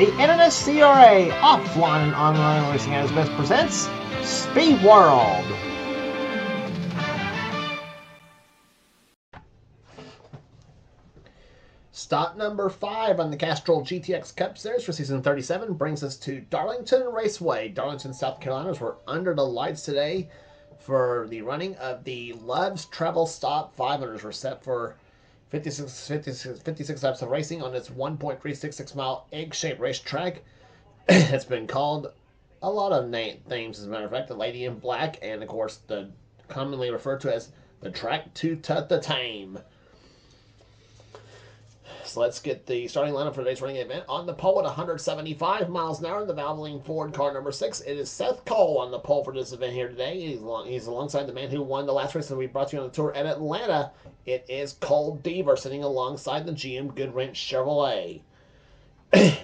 The NNSCRA Offline and Online Racing at its best presents Speed World. Stop number 5 on the Castrol GTX Cup Series for Season 37 brings us to Darlington Raceway, Darlington, South Carolina. We're under the lights today for the running of the Love's Travel Stop 500s. We're set for 56 laps of racing on this 1.366 mile egg-shaped racetrack. It's been called a lot of names, as a matter of fact. The Lady in Black, and of course the commonly referred to as the track to the tame. So let's get the starting lineup for today's running event. On the pole at 175 miles an hour in the Valvoline Ford car number 6, it is Seth Cole on the pole for this event here today. He's alongside the man who won the last race that we brought you on the tour at Atlanta. It is Cole Deaver sitting alongside the GM Goodwrench Chevrolet.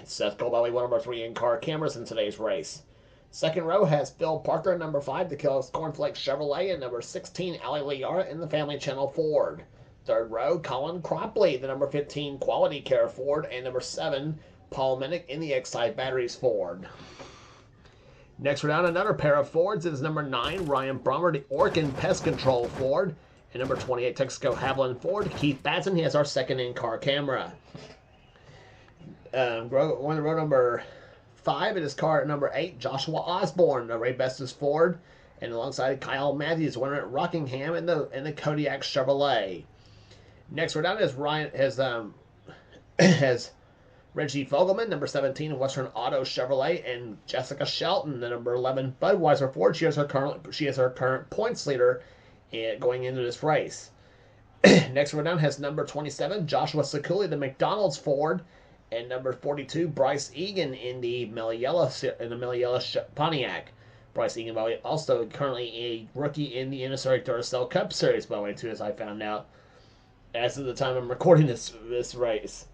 Seth Cole, by the way, one of our 3 in-car cameras in today's race. Second row has Phil Parker, number 5, the Kellogg's Cornflakes Chevrolet, and number 16, Ali Liara in the Family Channel Ford. Third row, Colin Cropley, the number 15 Quality Care Ford, and number 7, Paul Minnick in the Excite Batteries Ford. Next we're down another pair of Fords. It is number 9, Ryan Brummer, the Orkin Pest Control Ford, and number 28, Texaco Haviland Ford. Keith Batson, he has our second in-car camera. Row number 5, it is car number 8, Joshua Osborne, the Ray Bestis Ford, and alongside Kyle Matthews, winner at Rockingham in the Kodiak Chevrolet. Next we're down has Reggie Fogelman, number 17 of Western Auto Chevrolet, and Jessica Shelton, the number 11 Budweiser Ford. She is our current points leader going into this race. Next we're down has number 27 Joshua Sekuli, the McDonald's Ford, and number 42 Bryce Egan in the Meliella Pontiac. Bryce Egan, by the way, also currently a rookie in the NNSCRA Duracell Cup Series, by the way, too, as I found out as of the time I'm recording this race.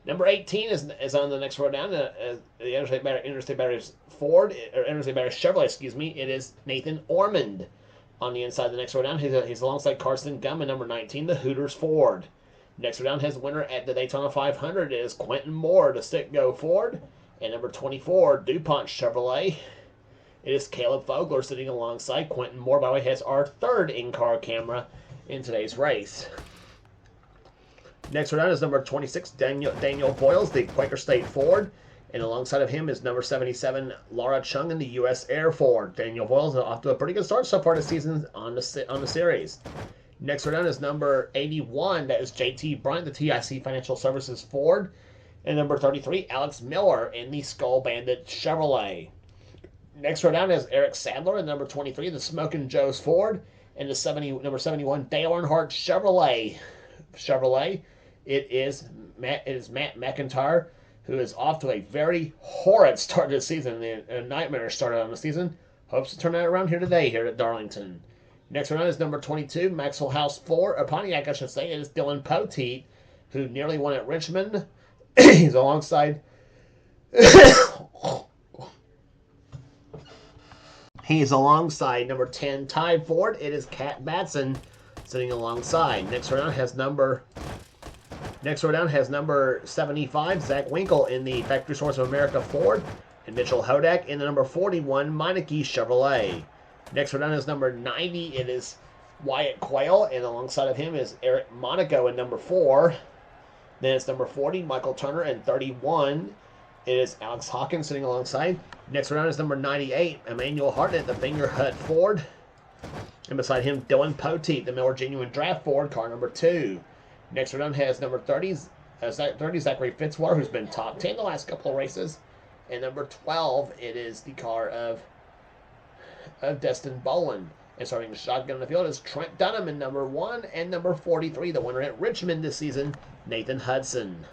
Number 18 is on the next row down, the Interstate Batteries Ford, or Interstate Batteries Chevrolet, excuse me. It is Nathan Ormond on the inside of the next row down. He's alongside Carson Gum, number 19, the Hooters Ford. Next row down, his winner at the Daytona 500 is Quentin Moore, the Stick Go Ford, and number 24, DuPont Chevrolet. It is Caleb Fogler sitting alongside Quentin Moore. By the way, has our third in-car camera in today's race. Next row down is number 26, Daniel Boyles, the Quaker State Ford, and alongside of him is number 77, Laura Chung in the U.S. Air Ford. Daniel Boyles is off to a pretty good start so far this season on the series. Next row down is number 81, that is J.T. Bryant, the TIC Financial Services Ford, and number 33, Alex Miller in the Skull Bandit Chevrolet. Next row down is Eric Sadler in number 23, the Smokin' Joe's Ford, and the number 71, Dale Earnhardt Chevrolet. It is Matt McIntyre, who is off to a very horrid start to the season, a nightmare start on the season. Hopes to turn that around here today here at Darlington. Next round is number 22, Maxwell House Ford, or Pontiac, I should say. It is Dylan Poteet, who nearly won at Richmond. He's alongside. He's alongside number 10, Ty Ford. It is Cat Batson sitting alongside. Next row down has number 75, Zach Winkle in the Factory Source of America Ford, and Mitchell Hodak in the number 41, Meineke Chevrolet. Next row down is number 90. It is Wyatt Quayle, and alongside of him is Eric Monaco in number 4. Then it's number 40, Michael Turner, and 31. It is Alex Hawkins sitting alongside. Next row down is number 98, Emmanuel Hartnett, the Finger Hut Ford. And beside him, Dylan Poteet, the Miller Genuine Draft Ford, car number 2. Next row down has number 30, Zachary Fitzwater, who's been top 10 the last couple of races. And number 12, it is the car of Destin Boland. And starting the shotgun in the field is Trent Dunham in number 1, and number 43, the winner at Richmond this season, Nathan Hudson.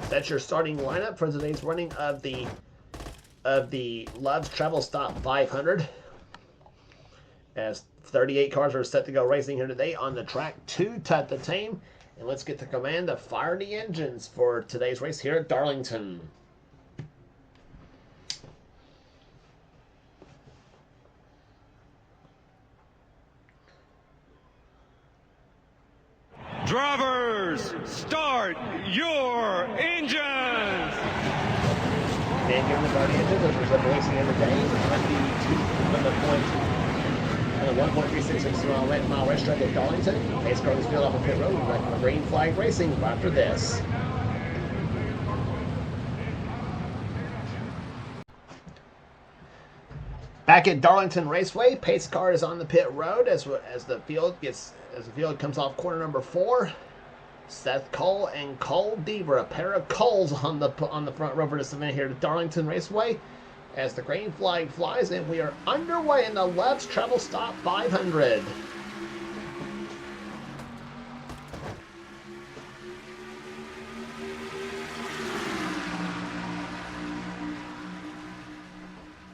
That's your starting lineup for today's running of the Love's Travel Stop 500. As 38 cars are set to go racing here today on the track to the tame. And let's get the command to fire the engines for today's race here at Darlington. Drivers, start your engines! And given the Guardian engine, which was racing in the day, on the 1.366 mile racetrack at Darlington, pace car was field off of pit road, back on the green flag racing after this. Back at Darlington Raceway, pace car is on the pit road as the field comes off corner number 4. Seth Cole and Cole Deaver, a pair of Coles on the front row for this event here at Darlington Raceway, as the green flag flies and we are underway in the Let's Travel Stop 500.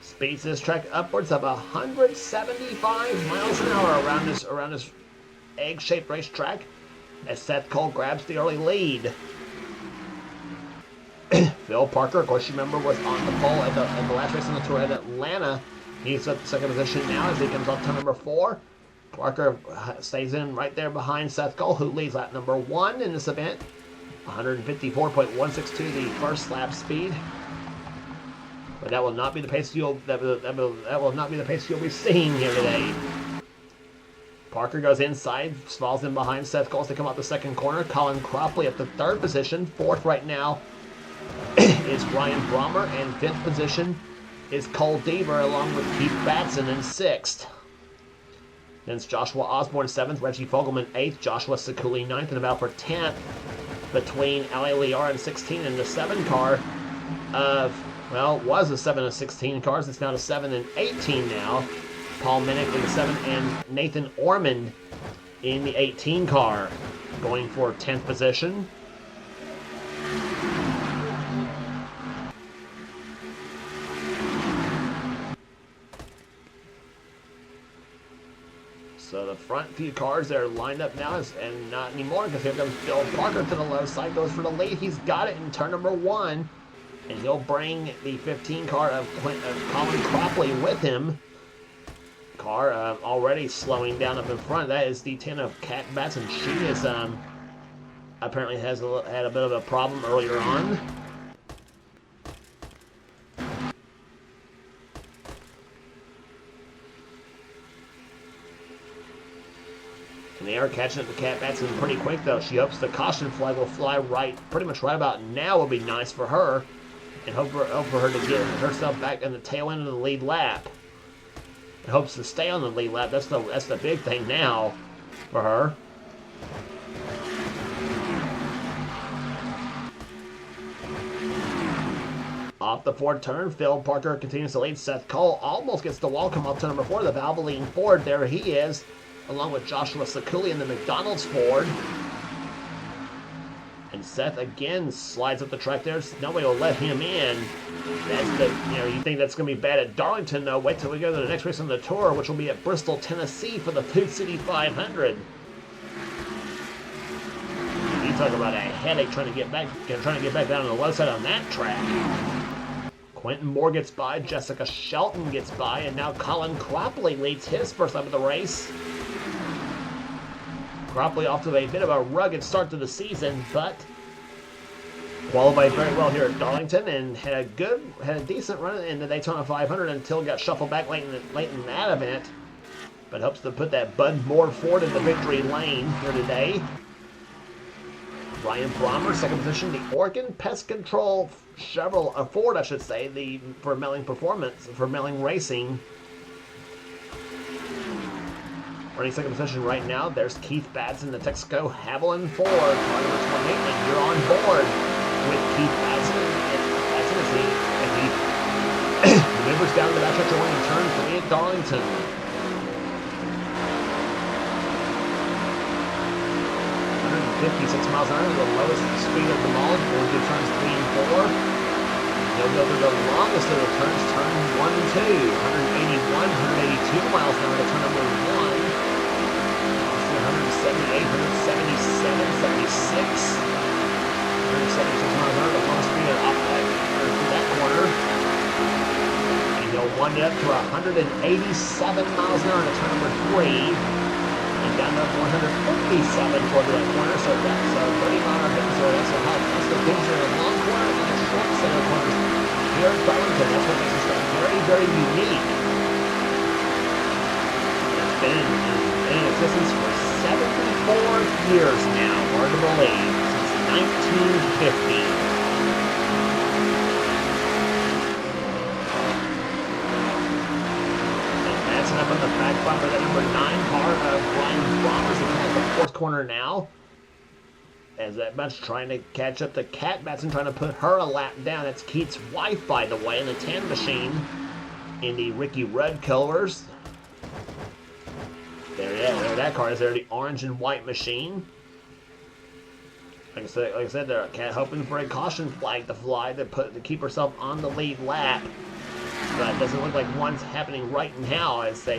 Speeds this track upwards of 175 miles an hour around this egg-shaped racetrack as Seth Cole grabs the early lead. Phil Parker, of course you remember, was on the pole at the last race on the tour at Atlanta. He's at the second position now as he comes off turn number 4. Parker stays in right there behind Seth Cole, who leads lap number 1 in this event. 154.162 the first lap speed. But that will not be the pace you'll be seeing here today. Parker goes inside, falls in behind Seth Cole as they come out the second corner. Colin Cropley at the 3rd position. 4th right now is Ryan Brommer, and 5th position is Cole Deaver along with Keith Batson in 6th. Then it's Joshua Osborne 7th, Reggie Fogelman 8th, Joshua Sekuli 9th, and about for 10th between Ali Liar in 16 and the 7 car of, well, it was a 7 of 16 cars. It's now a 7 and 18 now. Paul Minnick in the 7 and Nathan Ormond in the 18 car going for 10th position. So the front few cars that are lined up now and not anymore, because here comes Bill Parker to the low side, goes for the lead. He's got it in turn number 1, and he'll bring the 15 car of Colin Cropley with him. Car already slowing down up in front. That is the 10 of Kat Batson. She is apparently had a bit of a problem earlier on. And they are catching up to Kat Batson pretty quick, though. She hopes the caution flag will fly pretty much right about now will be nice for her, and hope for her to get herself back in the tail end of the lead lap. And hopes to stay on the lead lap. That's the big thing now for her. Off the 4th turn, Phil Parker continues to lead. Seth Cole almost gets the wall, come up to number 4, the Valvoline Ford. There he is, along with Joshua Sekuli in the McDonald's Ford. And Seth again slides up the track there. Nobody will let him in. You think that's going to be bad at Darlington, though. Wait till we go to the next race on the tour, which will be at Bristol, Tennessee for the Food City 500. You talk about a headache trying to get back down on the low side on that track. Quentin Moore gets by, Jessica Shelton gets by, and now Colin Cropley leads his first lap of the race. Cropley off to a bit of a rugged start to the season, but qualified very well here at Darlington and had a decent run in the Daytona 500 until got shuffled back late in that event. But hopes to put that Bud Moore Ford in the victory lane here today. Ryan Brommer, 2nd position, the Oregon Pest Control Ford, I should say, for Melling Racing. Running 2nd position right now, there's Keith Batson, the Texaco Haviland Ford, car number 28, and you're on board with Keith Batson. And Batson as he maneuvers down the backstretch of winning turn 3 at Darlington. 156 miles an hour, the lowest speed of them all, going through turns 3 and 4. He'll go through the longest of the turns, turn 1 and 2, 181, 182 miles an hour to turn number 1. 178, 177, 76, 176 miles an hour, the lowest speed off through that corner. And he'll wind it up to 187 miles an hour to turn number 3. And down to 157 toward that corner, so that's a 30 mile an hour hit. So that's the picture of a long corner and a short set of corners here at Darlington. That's what makes this track very, very unique. It's been in existence for 74 years now, hard to believe, since 1950. Up on the back bumper, that number 9 car of Brian Bombers in the fourth corner now. As that bunch trying to catch up to Kat Batson, trying to put her a lap down. That's Keith's wife, by the way, in the tan machine in the Ricky Rudd colors. There that car is there, the orange and white machine. Like I said, there, Kat hoping for a caution flag to fly to keep herself on the lead lap. But it doesn't look like one's happening right now as they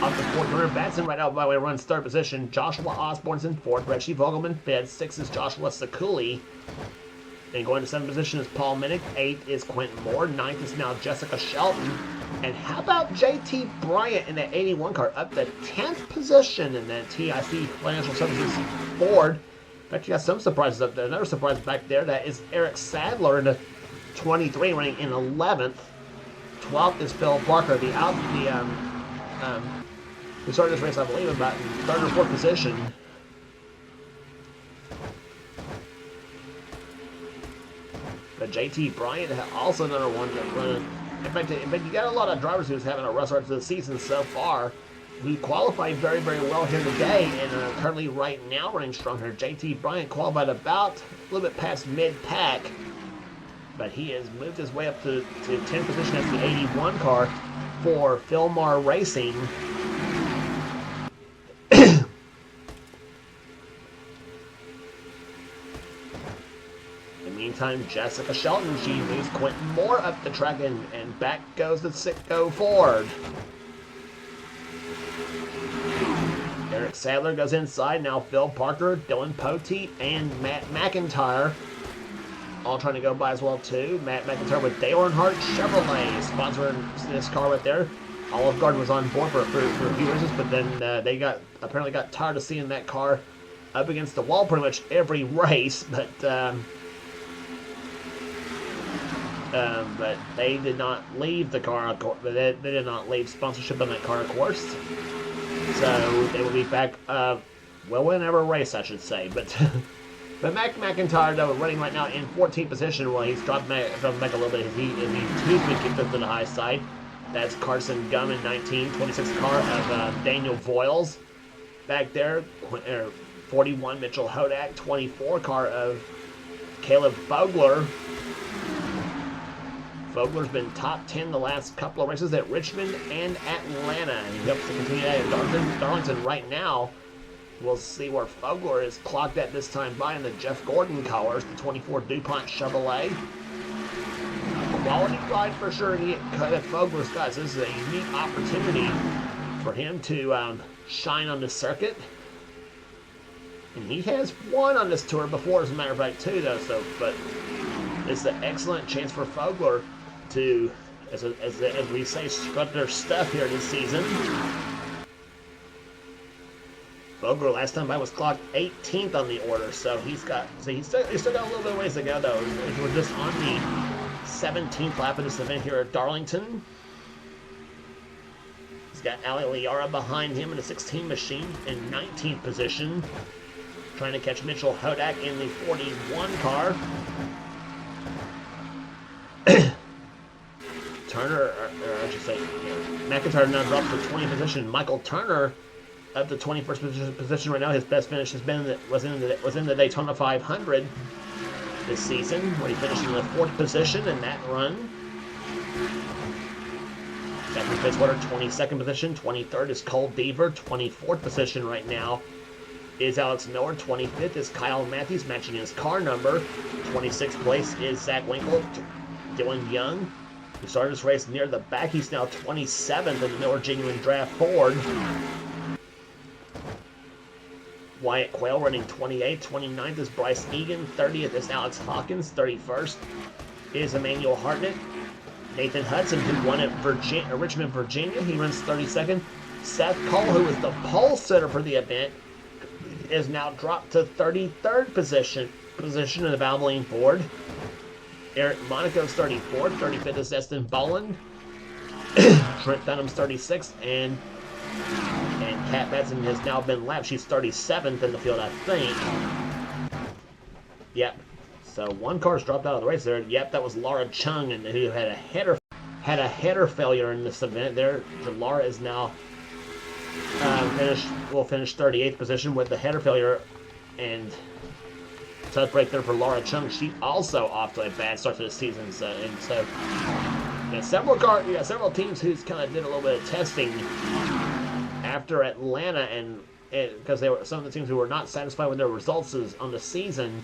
off the fourth corner. Batson right out by way runs third position. Joshua Osborne's in fourth. Reggie Vogelman fifth. Sixth is Joshua Sakuli. And going to seventh position is Paul Minnick. Eighth is Quentin Moore. Ninth is now Jessica Shelton. And how about JT Bryant in that 81 car up the 10th position in that TIC Financial Services Ford. In fact, you got some surprises up there. Another surprise back there, that is Eric Sadler in the 23 running in 11th. 12th is Phil Parker. We started this race, I believe, about in third or fourth position. But JT Bryant also another one that run. In fact, you got a lot of drivers who's having a rough start to the season so far. Who qualified very, very well here today, and currently right now running strong here. JT Bryant qualified about a little bit past mid-pack. But he has moved his way up to 10th position as the 81 car for Philmar Racing. In the meantime, Jessica Shelton, she moves Quentin Moore up the track, and back goes the Sitco Ford. Eric Sadler goes inside. Now Phil Parker, Dylan Poteet, and Matt McIntyre all trying to go by as well too. Matt McIntyre with Dale Earnhardt Chevrolet sponsoring this car right there. Olive Garden was on board for a few races, but then they apparently got tired of seeing that car up against the wall pretty much every race. But they did not leave the car. They did not leave sponsorship on that car, of course. So they will be back. Whenever race, I should say, but. But Matt McIntyre, though, running right now in 14th position. Well, he's dropped back a little bit. He's been kicked up to the high side. That's Carson Gum in 19. 26th car of Daniel Voiles. Back there, 41, Mitchell Hodak. 24 car of Caleb Fogler. Fogler's been top 10 the last couple of races at Richmond and Atlanta. And he hopes to continue that at Darlington right now. We'll see where Fogler is clocked at this time by in the Jeff Gordon colors, the 24 DuPont Chevrolet. Quality ride for sure. Fogler's guys, this is a unique opportunity for him to shine on the circuit. And he has won on this tour before, as a matter of fact, too, though. So, but it's an excellent chance for Fogler to, as we say, strut their stuff here this season. Fogler last time I was clocked 18th on the order, so he's still got a little bit of ways to go though. We're just on the 17th lap of this event here at Darlington. He's got Ali Liara behind him in the 16 machine in 19th position, trying to catch Mitchell Hodak in the 41 car. Turner, or I should say, McIntyre now drops to 20th position. Michael Turner up to 21st position right now. His best finish was in the Daytona 500 this season, where he finished in the 4th position in that run. Second Fitzwater, 22nd position. 23rd is Cole Deaver. 24th position right now is Alex Miller. 25th is Kyle Matthews, matching his car number. 26th place is Zach Winkle. Dylan Young, who started this race near the back. He's now 27th in the Miller Genuine Draft Ford. Wyatt Quayle running 28th. 29th is Bryce Egan. 30th is Alex Hawkins. 31st is Emmanuel Hartnett. Nathan Hudson, who won at Richmond, Virginia, he runs 32nd. Seth Cole, who was the pole sitter for the event, is now dropped to 33rd position in the Valvoline Ford. Eric Monaco's 34th, 35th is Destin Boland. Trent Dunham's 36th, and Kat Madsen has now been lapped. She's 37th in the field, I think. Yep. So one car's dropped out of the race there. Yep, that was Laura Chung, and who had a header failure in this event. There, Laura is now will finish 38th position with the header failure, and tough break there for Laura Chung. She also off to a bad start to the season. So you got several teams who's kind of did a little bit of testing after Atlanta, and because they were some of the teams who were not satisfied with their results on the season.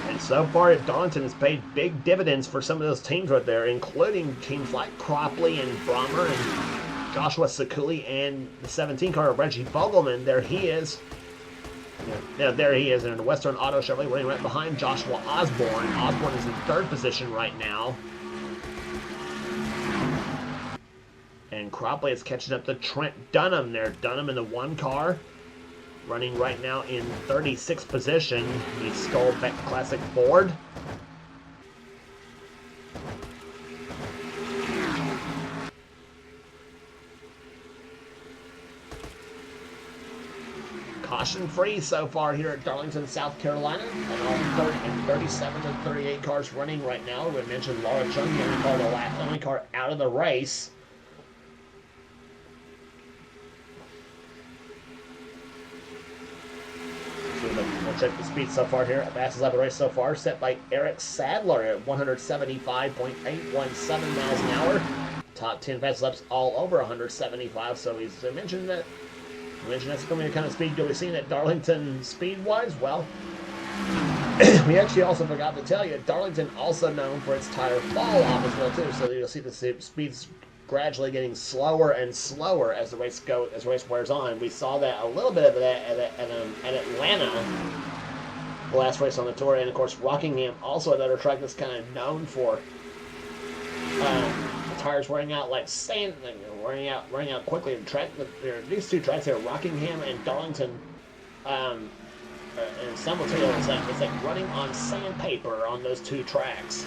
And so far, Darlington has paid big dividends for some of those teams right there, including teams like Cropley and Brommer and Joshua Sakuli and the 17 car of Reggie Fogelman. There he is. Yeah, there he is in the Western Auto Chevrolet, running right behind Joshua Osborne. Osborne is in 3rd position right now. And Cropley is catching up to Trent Dunham there. Dunham in the 1 car, running right now in 36th position. The Skull Beck Classic Ford. Caution free so far here at Darlington, South Carolina. And all 37 to 38 cars running right now. We mentioned Laura Chung, the only car out of the race. We'll check the speed so far here. Fastest lap of the race so far, set by Eric Sadler at 175.817 miles an hour. Top 10 fastest laps all over 175. So he's mentioned that. That's going to be the kind of speed you'll be seeing at Darlington speed-wise. Well, we actually also forgot to tell you, Darlington also known for its tire fall-off as well too. So you'll see the speeds gradually getting slower and slower as the race wears on. We saw that a little bit of that at Atlanta, the last race on the tour, and of course Rockingham, also another track that's kind of known for tires wearing out like sand, wearing out quickly. These two tracks here, Rockingham and Darlington, and some will tell you it's like running on sandpaper on those two tracks.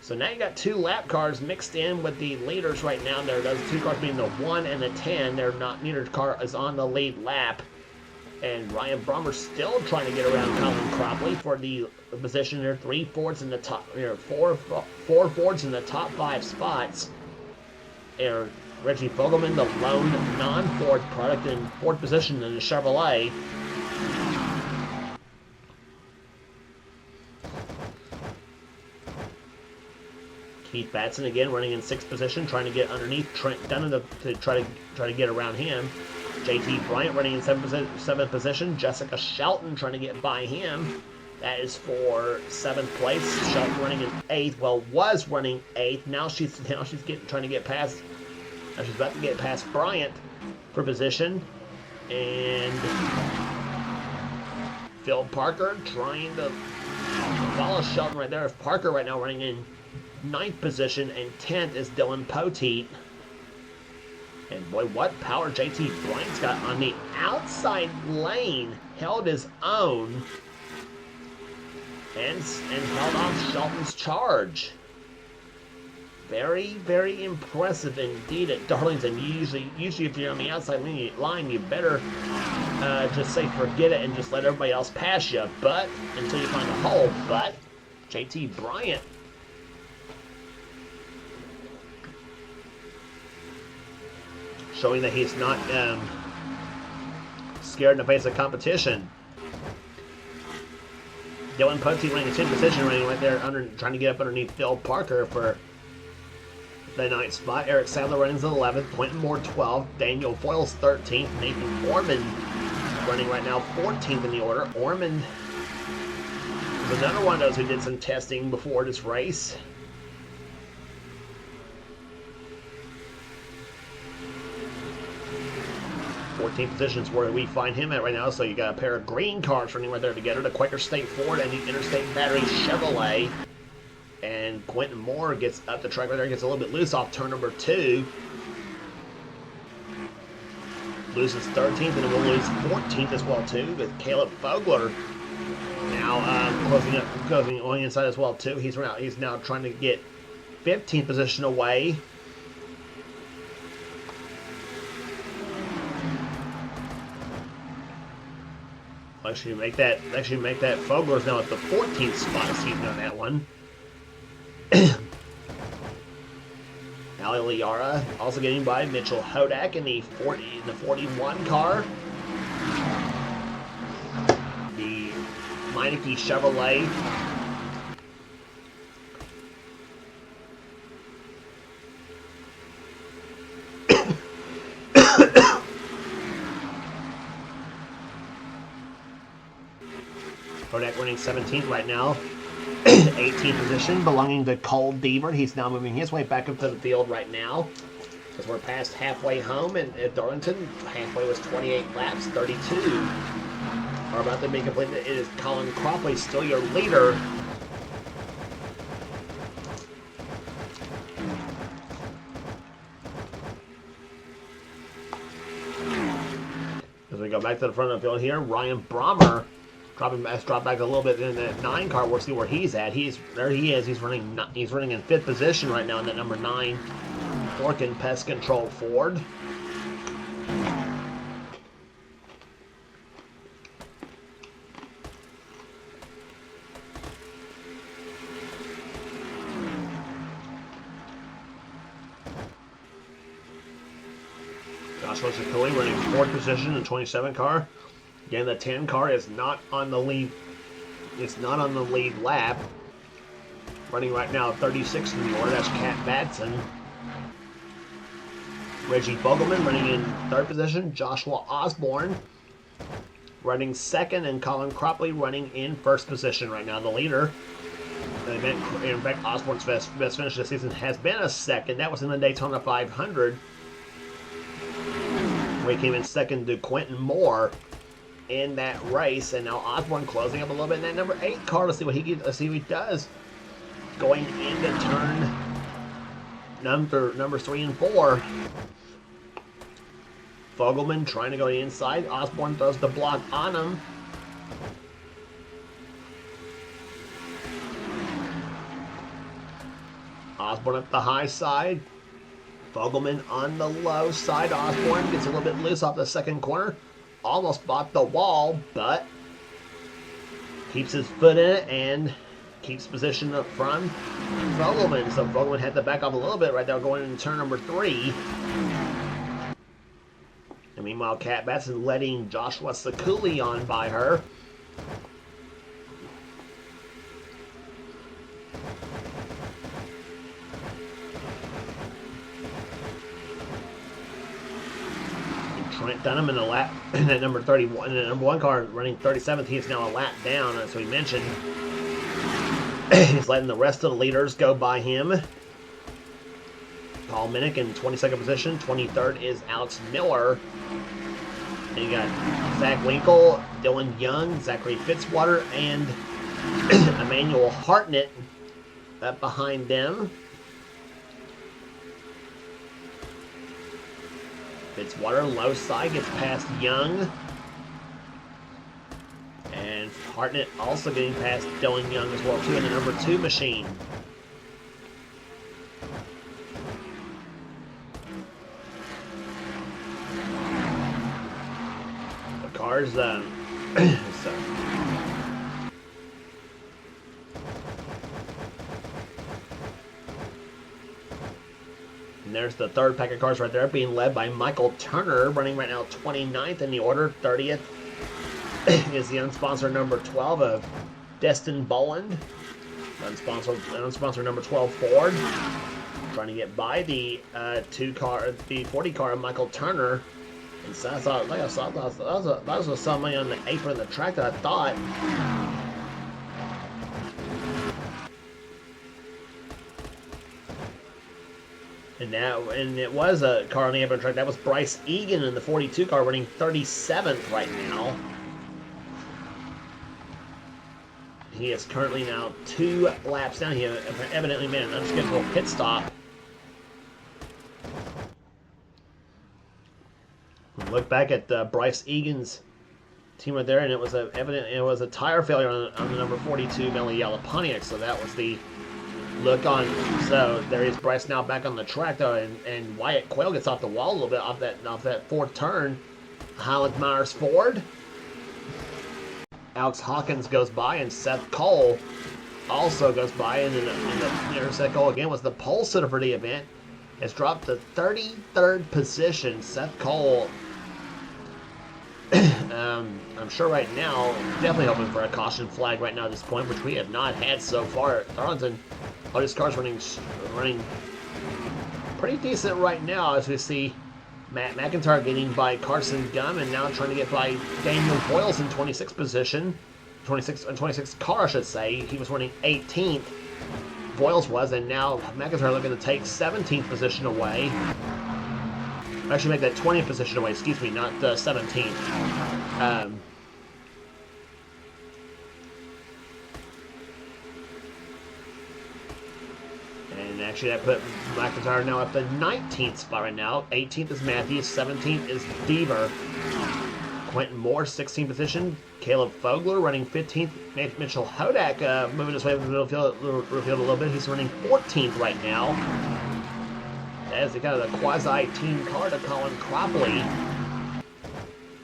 So now you got 2 lap cars mixed in with the leaders right now. There, those 2 cars being the 1 and the 10. Neither car is on the lead lap. And Ryan Brommer still trying to get around Colin Cropley for the position. There are 3 Fords in the top, four Fords in the top 5 spots. And Reggie Fogelman, the lone non-Ford product, in 4th position in the Chevrolet. Keith Batson again running in 6th position, trying to get underneath Trent Dunham to try to get around him. JT Bryant running in 7th position. Jessica Shelton trying to get by him. That is for 7th place. Shelton running in 8th. Well, was running 8th. Now she's trying to get past. Now she's about to get past Bryant for position. And Phil Parker trying to follow Shelton right there. Parker right now running in 9th position, and 10th is Dylan Poteet. And boy, what power JT Bryant's got on the outside lane. Held his own and held off Shelton's charge. Very, very impressive indeed at Darlington. Usually if you're on the outside line, you better just say forget it and just let everybody else pass you. But until you find a hole. But JT Bryant showing that he's not scared in the face of competition. Dylan Poteet running in 10th position, running right there, trying to get up underneath Phil Parker for the 9th spot. Eric Sadler running in 11th, Quentin Moore 12th, Daniel Foyles 13th, Nathan Orman running right now 14th in the order. Orman is another one of those who did some testing before this race. 14th position is where we find him at right now. So you got a pair of green cars running right there together, the Quaker State Ford and the Interstate Battery Chevrolet. And Quentin Moore gets up the track right there, gets a little bit loose off turn number 2. loses 13th, and it will lose 14th as well too. With Caleb Fogler now closing on the inside as well too. He's now trying to get 15th position away. Actually make that Fogler's now at the 14th spot of season on that one. Ali Liara also getting by Mitchell Hodak in the 41 car. The Meineke Chevrolet Hodak running 17th right now. 18th position belonging to Cole Deaver. He's now moving his way back up to the field right now, because we're past halfway home, and at Darlington, halfway was 28 laps, 32 are about to be completed. It is Colin Cropley still your leader. As we go back to the front of the field here, Ryan Brommer dropped back a little bit in that 9 car. We'll see where he's at. There he is. He's running in 5th position right now in that number 9 Orkin Pest Control Ford. Joshua Sakuli running 4th position in 27 car. Again, the 10 car is not on the lead. It's not on the lead lap. Running right now 36th in the order. That's Kat Batson. Reggie Fogelman running in 3rd position. Joshua Osborne running 2nd, and Colin Cropley running in 1st position right now. The leader. In fact, Osborne's best finish this season has been a 2nd. That was in the Daytona 500. Where he came in 2nd to Quentin Moore in that race, and now Osborne closing up a little bit in that number 8 car. Let's see what he does. Going into turn number 3 and 4. Fogelman trying to go inside. Osborne throws the block on him. Osborne at the high side. Fogelman on the low side. Osborne gets a little bit loose off the 2nd corner. Almost bought the wall, but keeps his foot in it and keeps position up front. Fogelman. So Fogelman had to back off a little bit right there going into turn number 3. And meanwhile, Kat Batson letting Joshua Sakuli on by her. Trent Dunham in the lap in that number 31, in the number 1 car running 37th. He is now a lap down, as we mentioned. He's letting the rest of the leaders go by him. Paul Minnick in 22nd position. 23rd is Alex Miller. And you got Zach Winkle, Dylan Young, Zachary Fitzwater, and Emmanuel Hartnett up behind them. Fitzwater, low side, gets past Young. And Hartnett also getting past Dylan Young as well, too, in the number 2 machine. The cars, so. And there's the 3rd pack of cars right there, being led by Michael Turner, running right now 29th in the order. 30th is the unsponsored number 12 of Destin Bolland. Unsponsored number 12 Ford. Trying to get by the 40 car of Michael Turner. And so that was something on the apron of the track that I thought. And it was a car on the apron track. That was Bryce Egan in the 42 car, running 37th right now. He is currently now 2 laps down. He evidently made an unscheduled pit stop. Look back at Bryce Egan's team right there, and it was a tire failure on the number 42 Melly Yellow Pontiac. So that was the look on. So there is Bryce now back on the track though, and Wyatt Quayle gets off the wall a little bit off that fourth turn. Highland Myers Ford. Alex Hawkins goes by, and Seth Cole also goes by, and then Seth Cole again was the pole sitter for the event. It's dropped to 33rd position. Seth Cole, I'm sure right now, definitely hoping for a caution flag right now at this point, which we have not had so far at Darlington. All these cars running pretty decent right now, as we see Matt McIntyre getting by Carson Gum, and now trying to get by Daniel Boyles in 26th position. 26th car, I should say. He was running 18th. Boyles was, and now McIntyre looking to take 17th position away. Actually, make that 20th position away. Excuse me, not 17th. And actually, that put McIntyre now at the 19th spot right now. 18th is Matthews. 17th is Deaver. Quentin Moore, 16th position. Caleb Fogler running 15th. Mitchell Hodak moving his way from the middle field a little bit. He's running 14th right now. As they got a quasi-team car to Colin Cropley.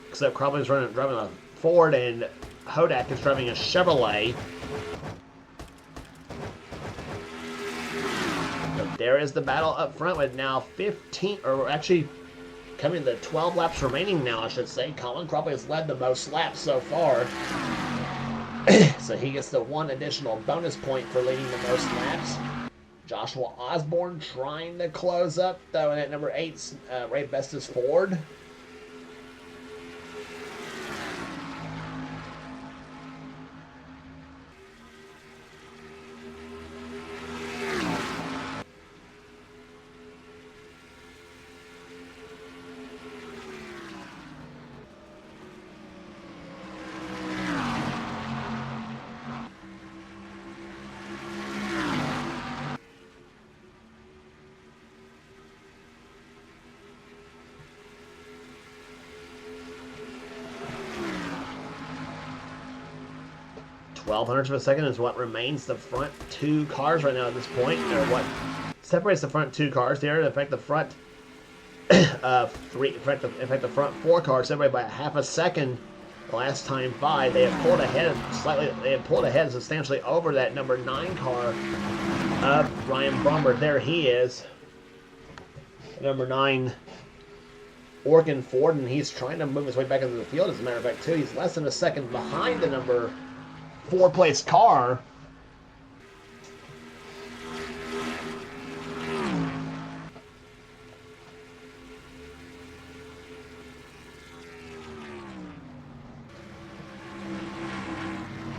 Except Cropley's driving a Ford, and Hodak is driving a Chevrolet. So there is the battle up front with now 15, or actually coming to 12 laps remaining now, I should say. Colin Cropley has led the most laps so far. So he gets the one additional bonus point for leading the most laps. Joshua Osborne trying to close up, though, at number 8, Ray Bestis Ford. .12 of a second is what remains the front two cars right now at this point, or what separates the front two cars there. In fact, the front the front four cars separated by half a second. The last time by, they have pulled ahead slightly. They have pulled ahead substantially over that number 9 car of Ryan Bromberg. There he is, number 9 Oregon Ford, and he's trying to move his way back into the field. As a matter of fact, too, he's less than a second behind the number 4-place car.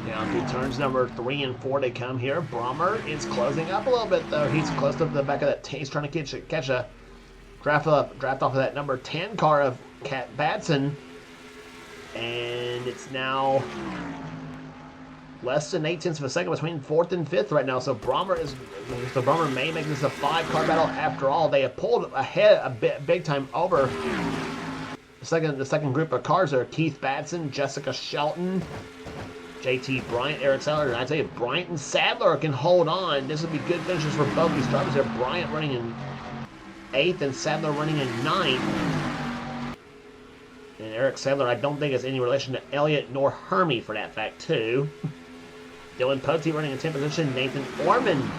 Now through turns number 3 and 4 they come here. Brommer is closing up a little bit, though. He's close to the back of that. He's trying to catch a draft off of that number 10 car of Cat Batson, and it's now less than 8/10 of a second between 4th and 5th right now. So Brommer may make this a 5-car battle after all. They have pulled ahead a bit, big time over the second group of cars are Keith Batson, Jessica Shelton, JT Bryant, Eric Sadler, and I tell you, Bryant and Sadler can hold on. This would be good finishes for both these drivers here. Bryant running in 8th and Sadler running in 9th. And Eric Sadler, I don't think is any relation to Elliott nor Hermie for that fact, too. Dylan Pote running in 10th position. Nathan Orman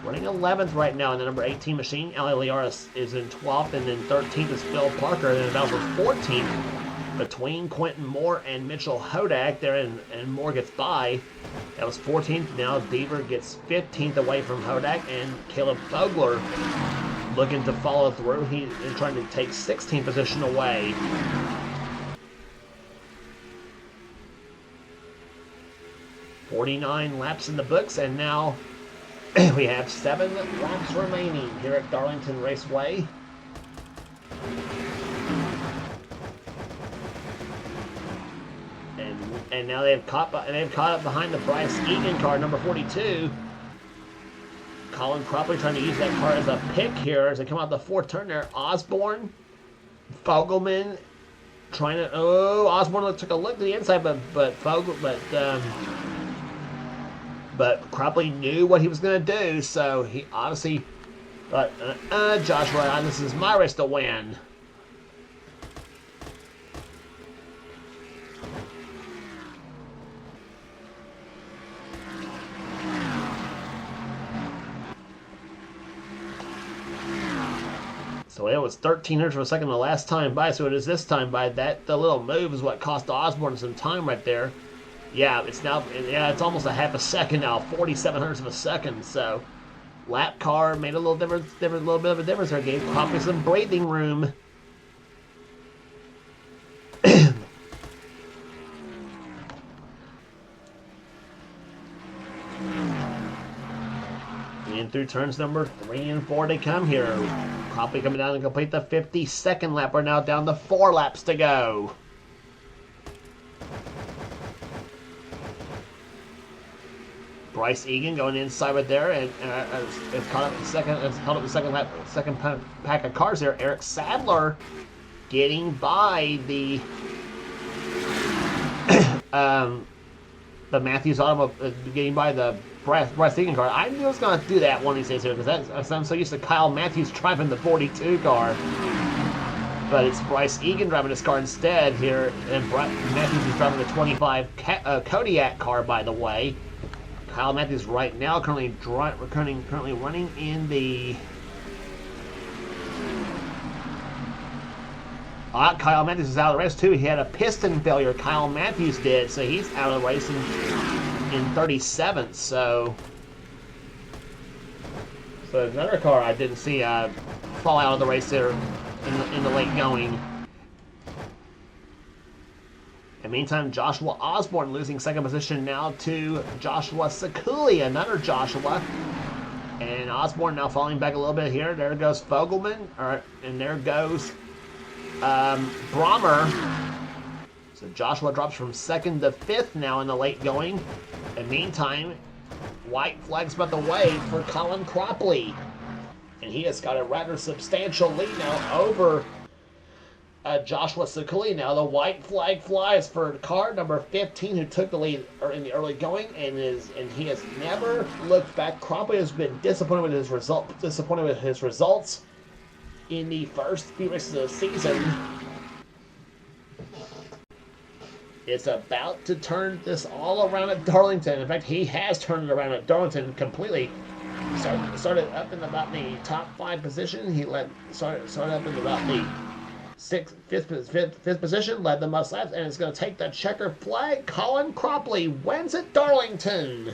running 11th right now in the number 18 machine. Ali Liaris is in 12th, and then 13th is Phil Parker. And then about for 14th between Quentin Moore and Mitchell Hodak there, and Moore gets by. That was 14th. Now Deaver gets 15th away from Hodak, and Caleb Fogler looking to follow through. He is trying to take 16th position away. .49 laps in the books, and now we have 7 laps remaining here at Darlington Raceway. And now they've caught up behind the Bryce Egan car, number 42. Colin Cropley trying to use that car as a pick here as they come out the 4th turn there. Osborne Fogelman trying to. Oh, Osborne took a look to the inside, but Cropley knew what he was going to do, so he obviously thought, Joshua, this is my race to win. So it was 1300 for a second the last time by, so it is this time by. That the little move is what cost Osborne some time right there. Yeah, it's almost a half a second now, 4700ths of a second. So lap car made a little little bit of a difference there. Gave Cropley some breathing room. And through turns number 3 and 4 they come here. Cropley coming down to complete the 52nd lap. We're now down to 4 laps to go. Bryce Egan going inside right there, and it's caught up the second. It's caught up the second lap, second pack of cars there. Eric Sadler getting by the Matthews automobile, getting by the Bryce Egan car. I knew I was going to do that one of these days here because I'm so used to Kyle Matthews driving the 42 car. But it's Bryce Egan driving this car instead here, and Matthews is driving the 25 Kodiak car, by the way. Kyle Matthews right now currently running in the. Kyle Matthews is out of the race too. He had a piston failure. Kyle Matthews did, so he's out of the race in 37th. So another car I didn't see fall out of the race there in the late going. In the meantime, Joshua Osborne losing second position now to Joshua Sekuli, another Joshua. And Osborne now falling back a little bit here. There goes Fogelman, and there goes Brommer. So Joshua drops from 2nd to 5th now in the late going. In the meantime, white flag's about the way for Colin Cropley. And he has got a rather substantial lead now over Joshua Sekuli. Now the white flag flies for car number 15, who took the lead in the early going, and he has never looked back. Cropley has been disappointed with his results in the first few races of the season. It's about to turn this all around at Darlington. In fact, he has turned it around at Darlington completely. Started up in about the top 5 position. He started up in about the fifth position, led the most laps, and it's going to take the checker flag. Colin Cropley wins at Darlington.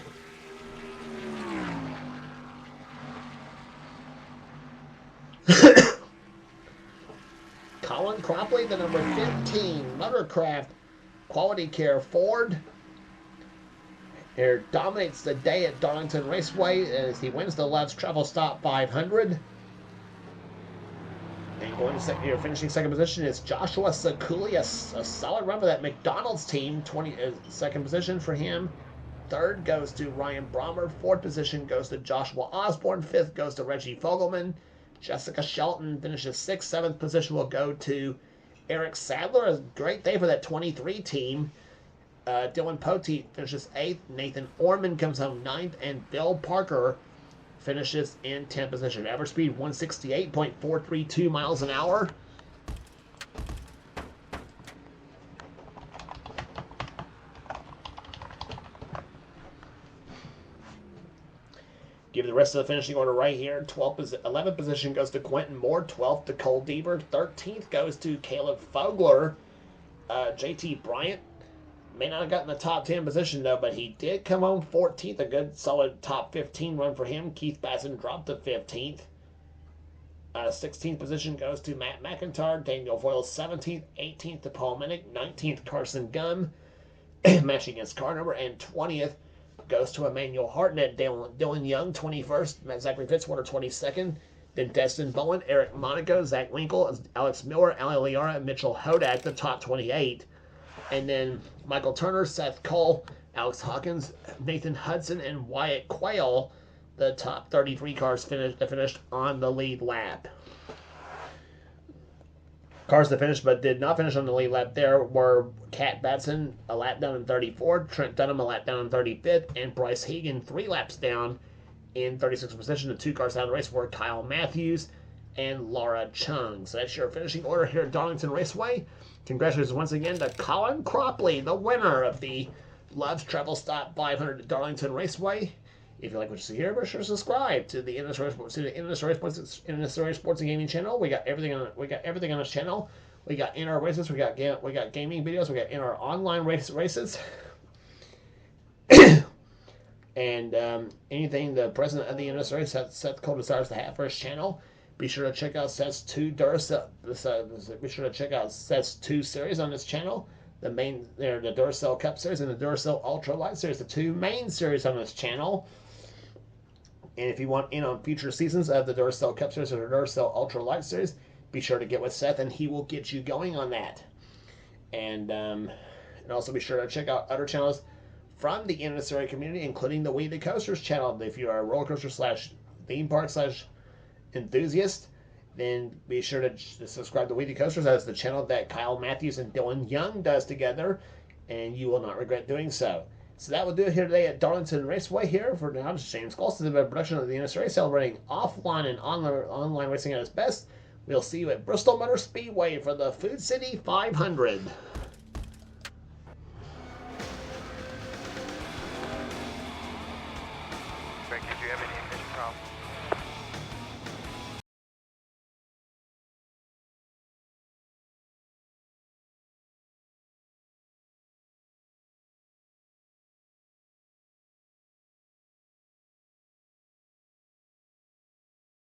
Colin Cropley, the number 15 Motorcraft Quality Care Ford, here dominates the day at Darlington Raceway as he wins the Let's Travel Stop 500. And going to here, finishing second position is Joshua Sekuli, a solid run for that McDonald's team. 22nd position for him. Third goes to Ryan Brommer. Fourth position goes to Joshua Osborne. Fifth goes to Reggie Fogelman. Jessica Shelton finishes 6th. 7th position will go to Eric Sadler. A great day for that 23 team. Dylan Poteet finishes 8th. Nathan Orman comes home 9th. And Bill Parker finishes in 10th position. Average speed 168.432 miles an hour. Give the rest of the finishing order right here. 11th position goes to Quentin Moore. 12th to Cole Deaver. 13th goes to Caleb Fogler. JT Bryant may not have gotten the top 10 position, though, but he did come home 14th. A good, solid top 15 run for him. Keith Basson dropped to 15th. 16th position goes to Matt McIntyre. Daniel Voiles 17th. 18th to Paul Minnick. 19th, Carson Gum, matching against car number. And 20th goes to Emmanuel Hartnett. Dylan Young, 21st. Zachary Fitzwater, 22nd. Then Destin Bowen, Eric Monaco, Zach Winkle, Alex Miller, Ali Liara, and Mitchell Hodak, the top 28. And then Michael Turner, Seth Cole, Alex Hawkins, Nathan Hudson, and Wyatt Quayle, the top 33 cars finished on the lead lap. Cars that finished but did not finish on the lead lap there were Cat Batson, a lap down in 34th, Trent Dunham, a lap down in 35th, and Bryce Hagan, 3 laps down in 36th position. The 2 cars out of the race were Kyle Matthews and Laura Chung. So that's your finishing order here at Darlington Raceway. Congratulations once again to Colin Cropley, the winner of the Love's Travel Stop 500 at Darlington Raceway. If you like what you see here, be sure to subscribe to the NNSCRA Sports and Gaming channel. We got everything on this channel. We got in our races, we got gaming videos, we got in our online races, and anything the president of the NNSCRA, Seth Cole, desires to have for his channel. Be sure to check out Seth's 2 Duracell. Be sure to check out Seth's 2 series on this channel. The Duracell Cup series and the Duracell Ultra Light series, the 2 main series on this channel. And if you want in on future seasons of the Duracell Cup series or the Duracell Ultra Light series, be sure to get with Seth and he will get you going on that. And also be sure to check out other channels from the NNSCRA community, including the Weedy Coasters channel. If you are a roller coaster / theme park / enthusiast, then be sure to subscribe to Weedy Coasters. That's the channel that Kyle Matthews and Dylan Young does together, and you will not regret doing so. So that will do it here today at Darlington Raceway here. For now, this is James Colston, the production of the NNSCRA, celebrating offline and online racing at its best. We'll see you at Bristol Motor Speedway for the Food City 500.